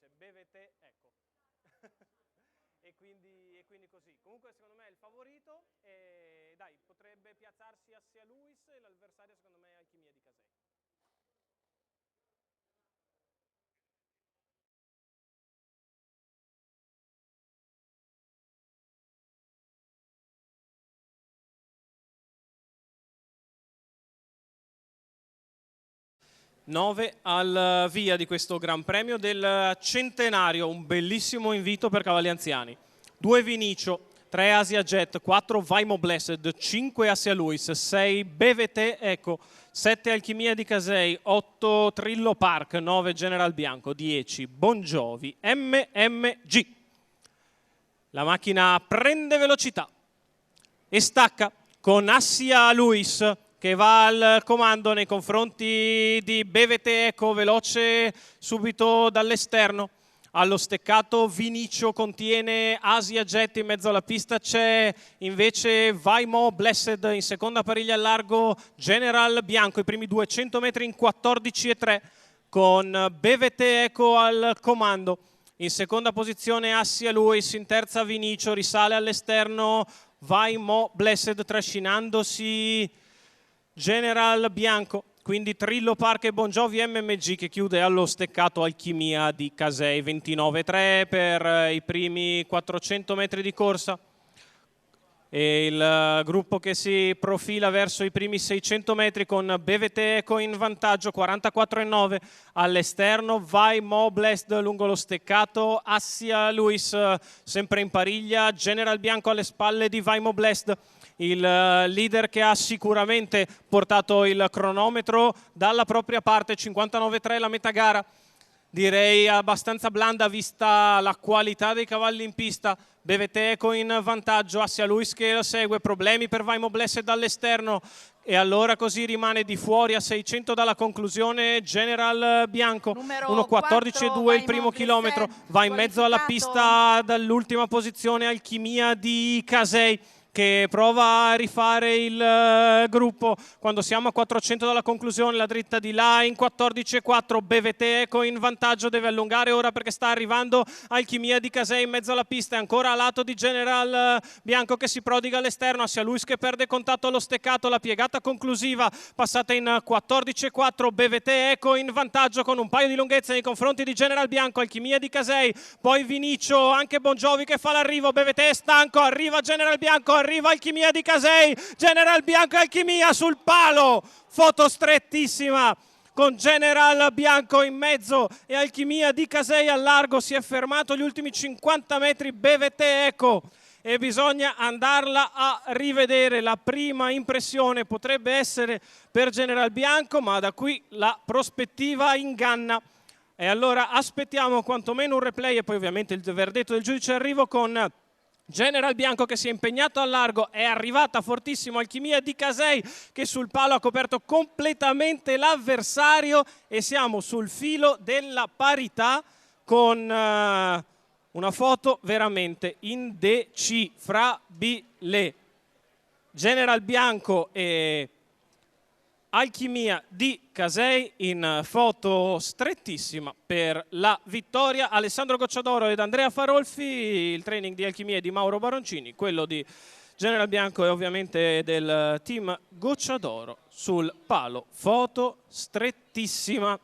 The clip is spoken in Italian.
dice beve te, ecco. e quindi così. Comunque secondo me è il favorito e dai, potrebbe piazzarsi a Luis e l'avversario secondo me è Alchimia di Casei. Nove al via di questo Gran Premio del Centenario, un bellissimo invito per cavalli anziani. 2 Vinicio, 3 Asia Jet, 4 Vaimo Blessed, 5 Asia Luis, 6 Bevete Eco, 7 Alchimia di Casei, 8 Trillo Park, 9 General Bianco, 10 Bon Jovi, MMG. La macchina prende velocità e stacca con Asia Luis che va al comando nei confronti di Bevete Eco, veloce subito dall'esterno. Allo steccato Vinicio contiene Asia Jet, in mezzo alla pista c'è invece Vaimo Blessed, in seconda pariglia al largo General Bianco, i primi 200 metri in 14,3 con Bevete Eco al comando. In seconda posizione Asia Luis, in terza Vinicio, risale all'esterno Vaimo Blessed trascinandosi General Bianco, quindi Trillo Park e Bon Jovi MMG che chiude allo steccato Alchimia di Casei, 29,3 per i primi 400 metri di corsa. E il gruppo che si profila verso i primi 600 metri con Bevete Eco in vantaggio, 44,9 all'esterno, Vaimo Blessed lungo lo steccato, Asia Luis sempre in pariglia, General Bianco alle spalle di Vaimo Blessed, il leader che ha sicuramente portato il cronometro dalla propria parte, 59,3 la metà gara. Direi abbastanza blanda vista la qualità dei cavalli in pista. Bevete Eco in vantaggio, Asia Luis che lo segue, problemi per Vaimo Blessed dall'esterno e allora così rimane di fuori a 600 dalla conclusione General Bianco, 1,14,2 il primo chilometro, va in mezzo alla pista dall'ultima posizione Alchimia di Casei che prova a rifare il gruppo quando siamo a 400 dalla conclusione, la dritta di là in 14,4, Bevete Eco in vantaggio, deve allungare ora perché sta arrivando Alchimia di Casei in mezzo alla pista, è ancora a lato di General Bianco che si prodiga all'esterno, Asia Luis che perde contatto allo steccato, la piegata conclusiva passata in 14,4, Bevete Eco in vantaggio con un paio di lunghezze nei confronti di General Bianco, Alchimia di Casei, poi Vinicio, anche Bon Jovi che fa l'arrivo, Bevete è stanco, arriva General Bianco, arriva Alchimia di Casei, General Bianco e Alchimia sul palo, foto strettissima con General Bianco in mezzo e Alchimia di Casei al largo, si è fermato gli ultimi 50 metri Bevete Eco e bisogna andarla a rivedere, la prima impressione potrebbe essere per General Bianco ma da qui la prospettiva inganna. E allora aspettiamo quantomeno un replay e poi ovviamente il verdetto del giudice arrivo con General Bianco che si è impegnato al largo, è arrivata fortissimo Alchimia di Casei che sul palo ha coperto completamente l'avversario e siamo sul filo della parità con una foto veramente indecifrabile. General Bianco e Alchimia di Casei in foto strettissima per la vittoria. Alessandro Gocciadoro ed Andrea Farolfi, il training di Alchimia e di Mauro Baroncini, quello di General Bianco e ovviamente del team Gocciadoro sul palo. Foto strettissima.